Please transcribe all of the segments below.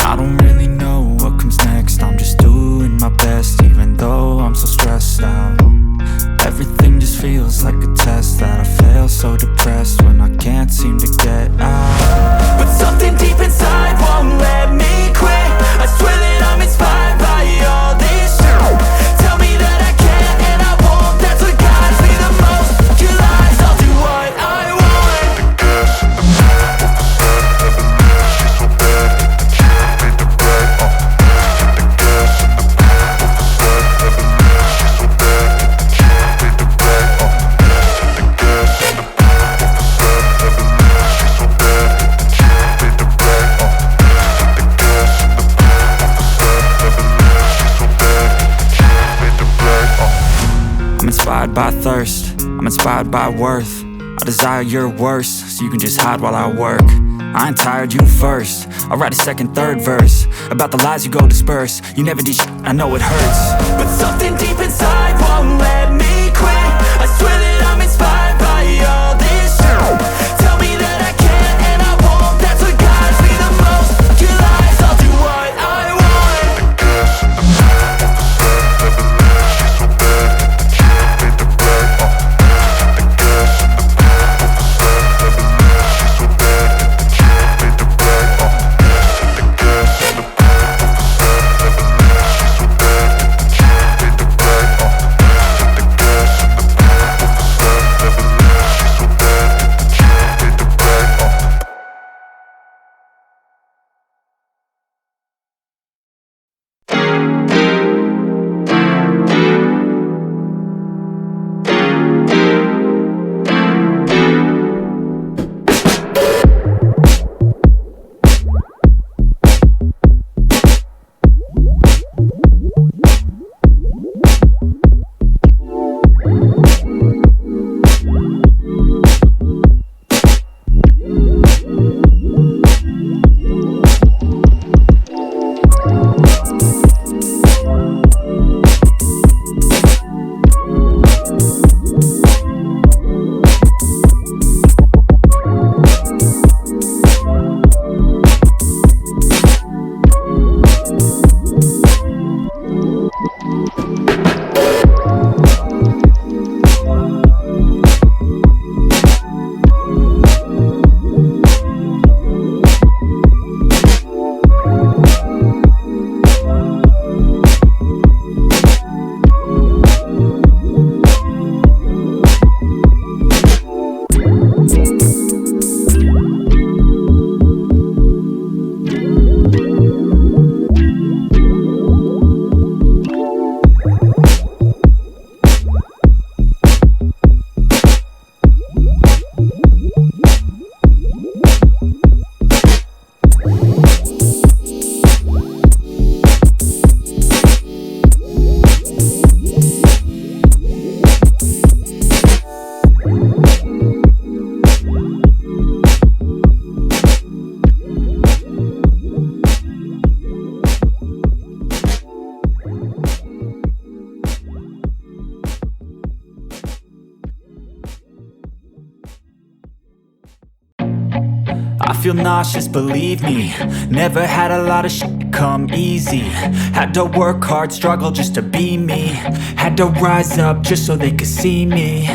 I don't really know what comes next. I'm just doing my best, even though I'm so stressed out. Everything just feels like a test that I fail, so depressed when I can't seem to get out. But something deep inside won't let me quit. I swear that I'm inspired by all this shit. Tell me that I can't and I won't. That's what guides me the most. Your lies, I'll do what I want. The gas in the back of the sun, never leaves, she's so bad that the chick made the right. The gas in the back of the sun, never leaves, she's so bad that the chick made the right. The gas in the back of the sun, never leaves, she's so bad that the chick made the right. The gas in the back of the sun, never leaves, she's so bad that the chick made the right. I'm inspired by thirst, I'm inspired by worth. I desire your worst, so you can just hide while I work. I ain't tired, you first. I'll write a second, third verse about the lies you go disperse. You never did shit, I know it hurts. But something deep inside won't let me quit. I swear that I'm inspired by all this shit. Tell me that I can't and I won't. That's what guides me the most. Your lies, I'll do what I want. The gas in the back of the sun, never leaves, she's so bad that the chick made the right. The gas in the back of the sun, never leaves, she's so bad that the chick made the right. The gas in the back of the sun, never leaves, she's so bad that the chick made the right. The gas in the back of the sun, never leaves, she's so bad that the chick made the right. I feel nauseous, believe me. Never had a lot of shit come easy. Had to work hard, struggle just to be me. Had to rise up just so they could see me.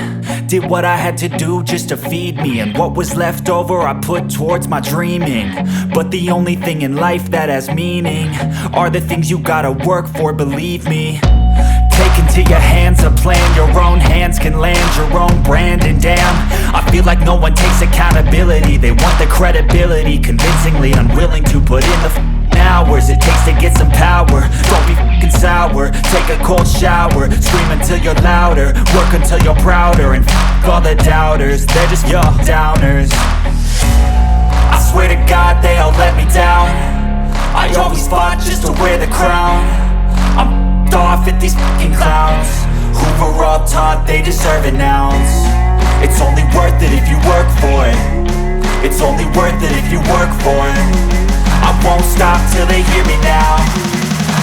Did what I had to do just to feed me, and what was left over I put towards my dreaming. But the only thing in life that has meaning are the things you gotta work for, believe me. Take into your hands a plan, your own hands can land your own brand. And damn, I feel like no one takes accountability. They want the credibility, convincingly unwilling to put in the hours it takes to get some power. Don't be f***ing sour, take a cold shower. Scream until you're louder, work until you're prouder. And f*** all the doubters, they're just your downers. I swear to God they all let me down. I always fought just to wear the crown. I'm off at these fucking clowns who were all taught they deserve an ounce. It's only worth it if you work for it. It's only worth it if you work for it. I won't stop till they hear me now.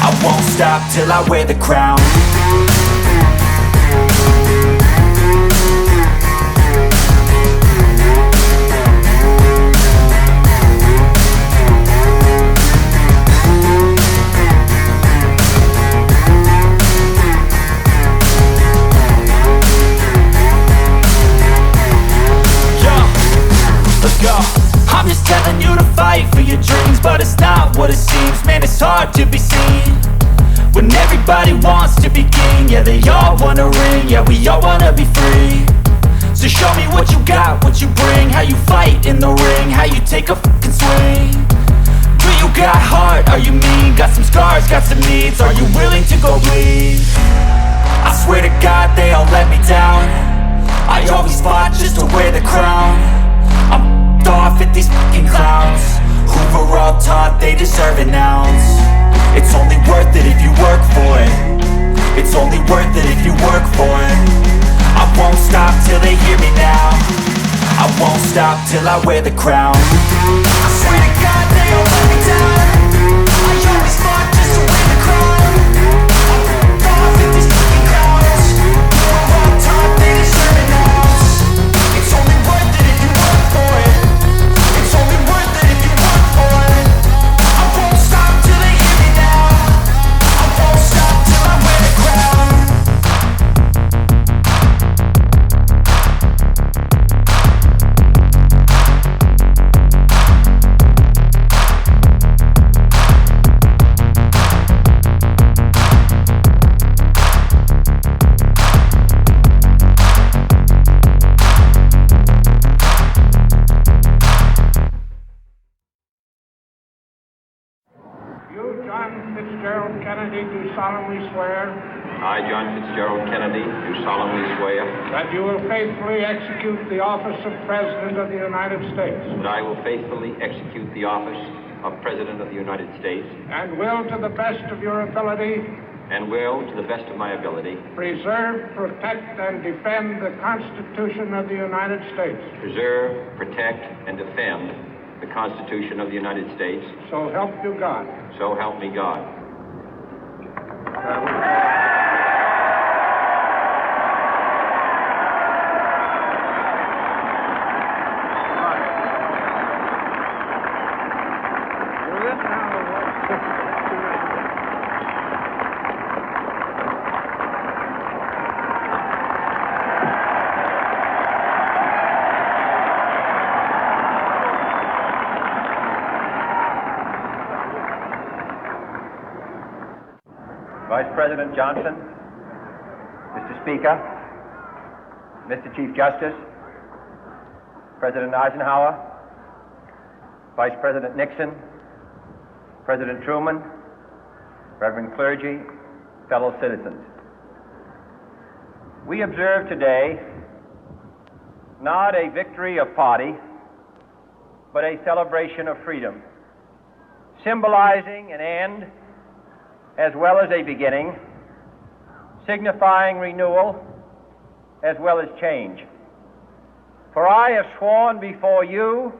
I won't stop till I wear the crown. what it seems. Man, it's hard to be seen when everybody wants to be king. Yeah, they all wanna ring, yeah, we all wanna be free. So show me what you got, what you bring, how you fight in the ring, how you take a fucking swing. Do you got heart, are you mean? Got some scars, got some needs, are you willing to go bleed? I swear to God they all let me down. I always fought just to wear the crown. I'm f***ed off at these fucking clowns who were all taught they deserve an ounce. It's only worth it if you work for it. It's only worth it if you work for it. I won't stop till they hear me now. I won't stop till I wear the crown. I swear to God they all let me down. I always fought just to wear the crown. I'm f***ed off at these fucking clowns who were all taught they deserve an ounce. It's only worth it if you work for it. It's only worth it if you work for it. I won't stop till they hear me now. I won't stop till I wear the crown. Kennedy, do solemnly swear I, John Fitzgerald Kennedy, do solemnly swear that you will faithfully execute the office of President of the United States that I will faithfully execute the office of President of the United States and will, to the best of your ability, and will, to the best of my ability, preserve, protect, and defend the Constitution of the United States. preserve, protect, and defend the Constitution of the United States. So help you God. So help me God. Vice President Johnson, Mr. Speaker, Mr. Chief Justice, President Eisenhower, Vice President Nixon, President Truman, Reverend clergy, fellow citizens. We observe today not a victory of party, but a celebration of freedom, symbolizing an end as well as a beginning, signifying renewal as well as change. For I have sworn before you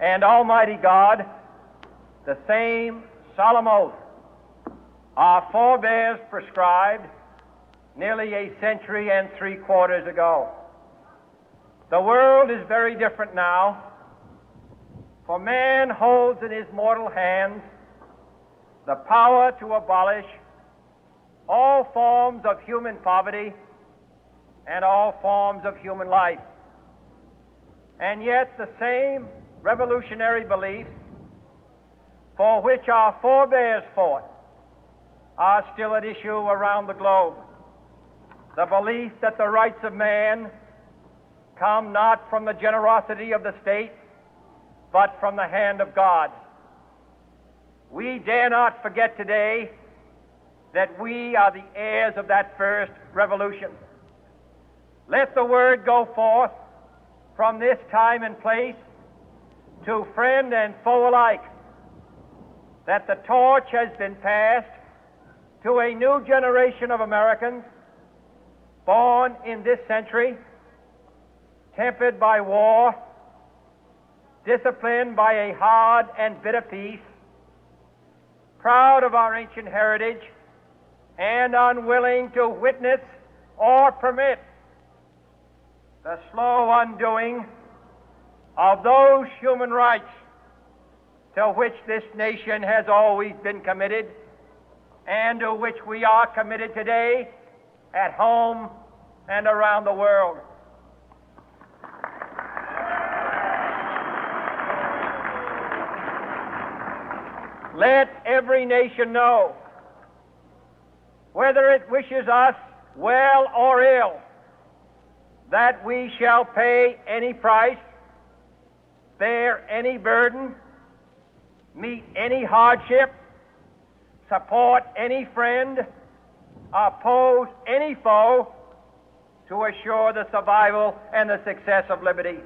and Almighty God the same solemn oath our forebears prescribed nearly a century and 3/4 ago. The world is very different now, for man holds in his mortal hands the power to abolish all forms of human poverty and all forms of human life. And yet the same revolutionary beliefs for which our forebears fought are still at issue around the globe. The belief that the rights of man come not from the generosity of the state, but from the hand of God. We dare not forget today that we are the heirs of that first revolution. Let the word go forth from this time and place to friend and foe alike that the torch has been passed to a new generation of Americans born in this century, tempered by war, disciplined by a hard and bitter peace, proud of our ancient heritage, and unwilling to witness or permit the slow undoing of those human rights to which this nation has always been committed and to which we are committed today at home and around the world. let every nation know, whether it wishes us well or ill, that we shall pay any price, bear any burden, meet any hardship, support any friend, oppose any foe, to assure the survival and the success of liberty.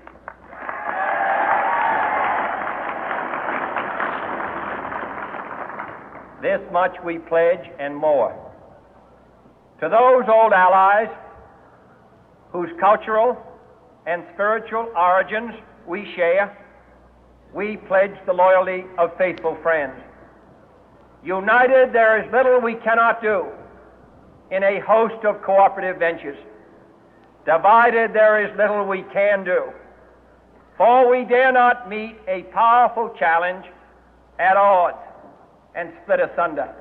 This much we pledge and more. To those old allies whose cultural and spiritual origins we share, we pledge the loyalty of faithful friends. United, there is little we cannot do in a host of cooperative ventures. Divided, there is little we can do, for we dare not meet a powerful challenge at odds and split asunder.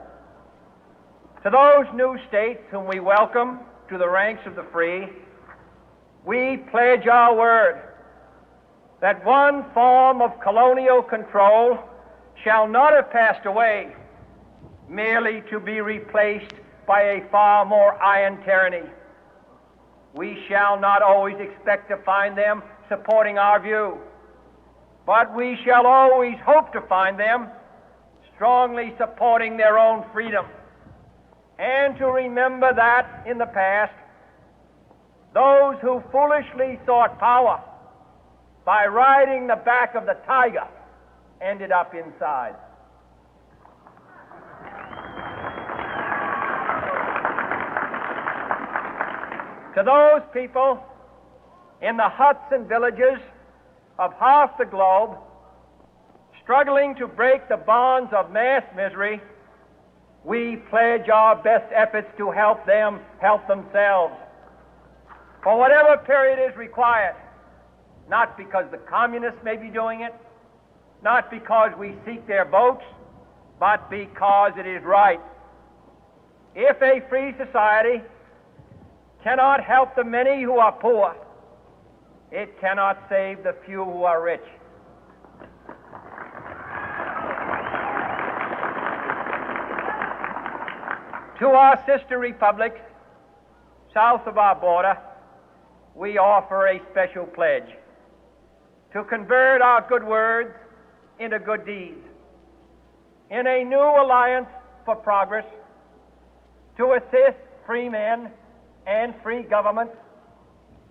To those new states whom we welcome to the ranks of the free, we pledge our word that one form of colonial control shall not have passed away, merely to be replaced by a far more iron tyranny. We shall not always expect to find them supporting our view, but we shall always hope to find them strongly supporting their own freedom, and to remember that in the past, those who foolishly sought power by riding the back of the tiger ended up inside. To those people in the huts and villages of half the globe struggling to break the bonds of mass misery, we pledge our best efforts to help them help themselves for whatever period is required, not because the communists may be doing it, not because we seek their votes, but because it is right. If a free society cannot help the many who are poor, it cannot save the few who are rich. To our sister republics south of our border, we offer a special pledge to convert our good words into good deeds, in a new alliance for progress, to assist free men and free governments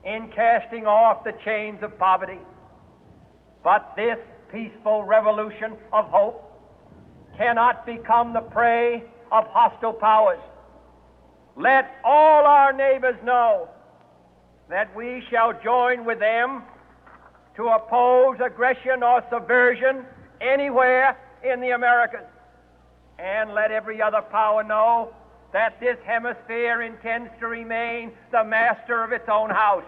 in casting off the chains of poverty. But this peaceful revolution of hope cannot become the prey of hostile powers. Let all our neighbors know that we shall join with them to oppose aggression or subversion anywhere in the Americas. And let every other power know that this hemisphere intends to remain the master of its own house.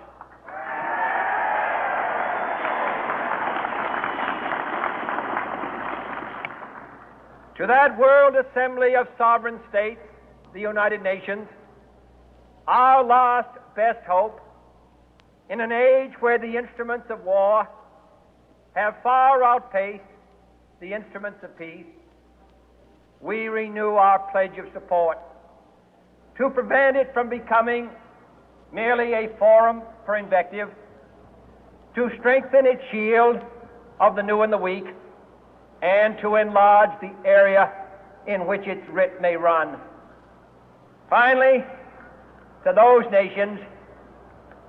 To that World Assembly of Sovereign States, the United Nations, our last best hope, in an age where the instruments of war have far outpaced the instruments of peace, we renew our pledge of support to prevent it from becoming merely a forum for invective, to strengthen its shield of the new and the weak, and to enlarge the area in which its writ may run. Finally, to those nations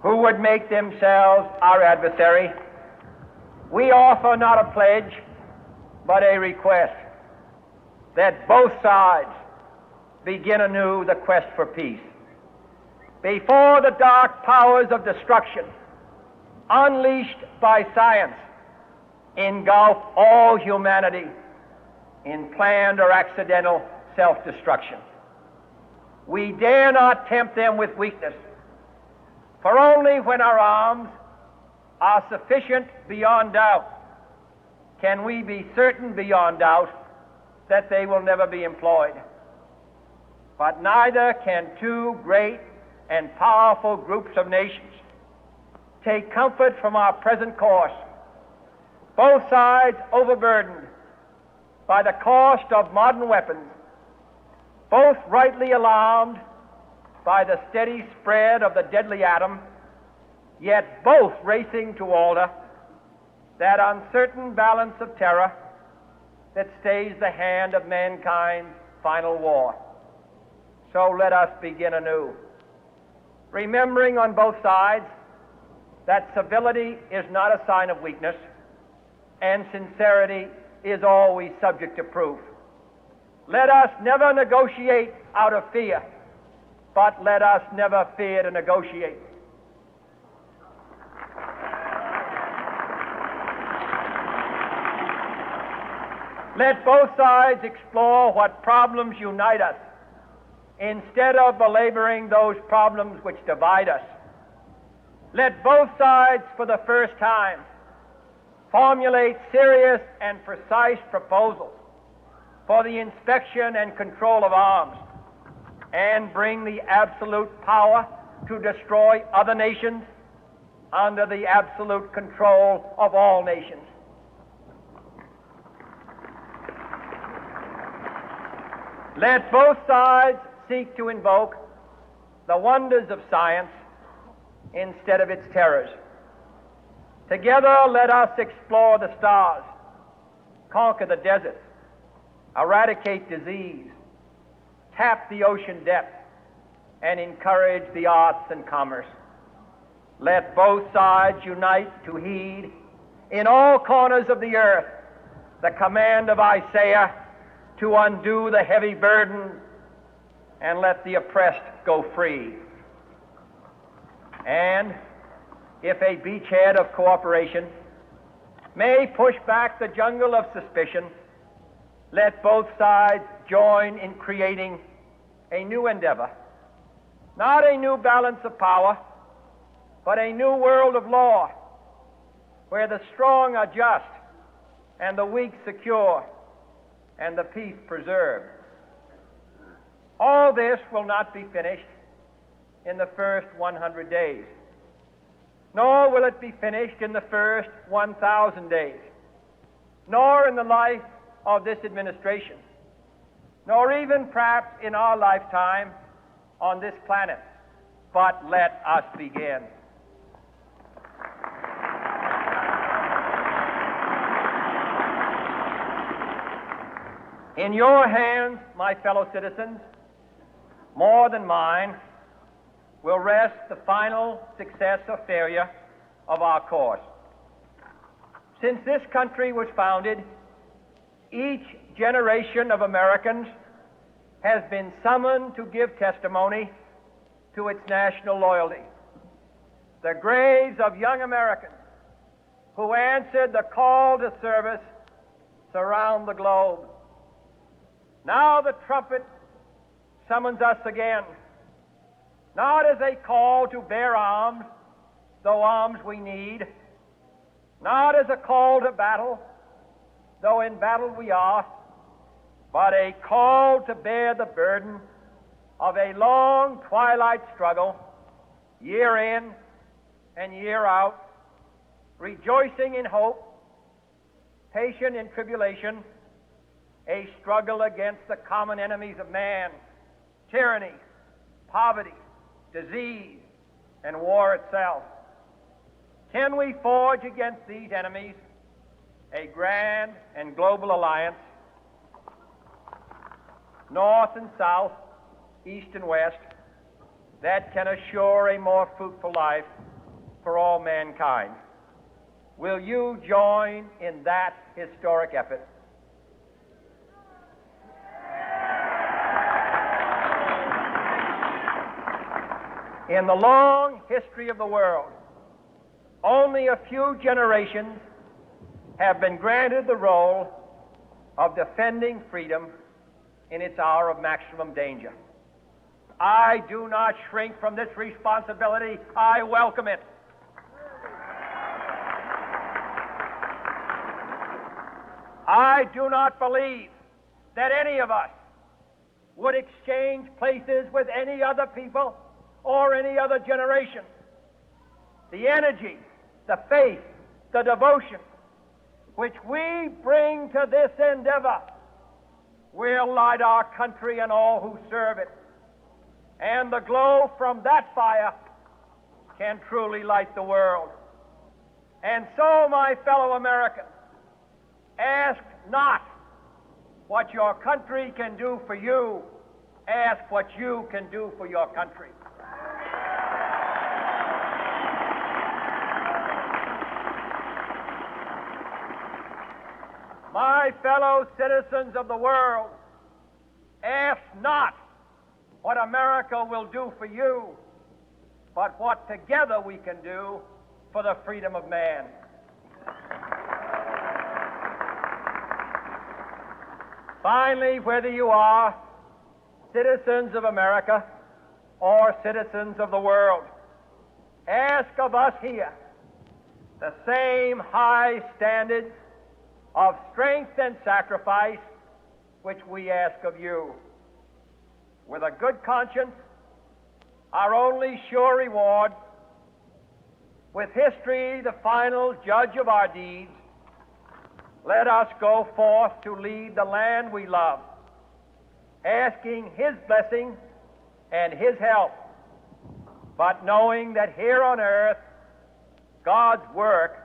who would make themselves our adversary, we offer not a pledge, but a request that both sides begin anew the quest for peace. Before the dark powers of destruction, unleashed by science, engulf all humanity in planned or accidental self-destruction, we dare not tempt them with weakness, for only when our arms are sufficient beyond doubt can we be certain beyond doubt that they will never be employed. But neither can two great and powerful groups of nations take comfort from our present course, both sides overburdened by the cost of modern weapons, both rightly alarmed by the steady spread of the deadly atom, yet both racing to alter that uncertain balance of terror that stays the hand of mankind's final war. So let us begin anew, remembering on both sides that civility is not a sign of weakness, and sincerity is always subject to proof. Let us never negotiate out of fear, but let us never fear to negotiate. Let both sides explore what problems unite us, instead of belaboring those problems which divide us. Let both sides, for the first time, formulate serious and precise proposals for the inspection and control of arms, and bring the absolute power to destroy other nations under the absolute control of all nations. Let both sides seek to invoke the wonders of science instead of its terrors. Together, let us explore the stars, conquer the deserts, eradicate disease, tap the ocean depths, and encourage the arts and commerce. Let both sides unite to heed in all corners of the earth the command of Isaiah to undo the heavy burden and let the oppressed go free. And if a beachhead of cooperation may push back the jungle of suspicion, let both sides join in creating a new endeavor, not a new balance of power, but a new world of law, where the strong are just and the weak secure and the peace preserved. All this will not be finished in the first 100 days, nor will it be finished in the first 1,000 days, nor in the life of this administration, nor even perhaps in our lifetime on this planet. But let us begin. In your hands, my fellow citizens, more than mine, will rest the final success or failure of our course. Since this country was founded, each generation of Americans has been summoned to give testimony to its national loyalty. The graves of young Americans who answered the call to service surround the globe. Now the trumpet summons us again, not as a call to bear arms, though arms we need, not as a call to battle, though in battle we are, but a call to bear the burden of a long twilight struggle, year in and year out, rejoicing in hope, patient in tribulation, a struggle against the common enemies of man, tyranny, poverty, disease, and war itself. Can we forge against these enemies a grand and global alliance, north and south, east and west, that can assure a more fruitful life for all mankind? Will you join in that historic effort? In the long history of the world, only a few generations have been granted the role of defending freedom in its hour of maximum danger. I do not shrink from this responsibility. I welcome it. I do not believe that any of us would exchange places with any other people or any other generation. The energy, the faith, the devotion which we bring to this endeavor will light our country and all who serve it. And the glow from that fire can truly light the world. And so, my fellow Americans, ask not what your country can do for you, ask what you can do for your country. My fellow citizens of the world, ask not what America will do for you, but what together we can do for the freedom of man. Finally, whether you are citizens of America or citizens of the world, ask of us here the same high standards of strength and sacrifice which we ask of you. With a good conscience, our only sure reward, with history the final judge of our deeds, let us go forth to lead the land we love, asking His blessing and His help, but knowing that here on earth, God's work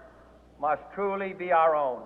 must truly be our own.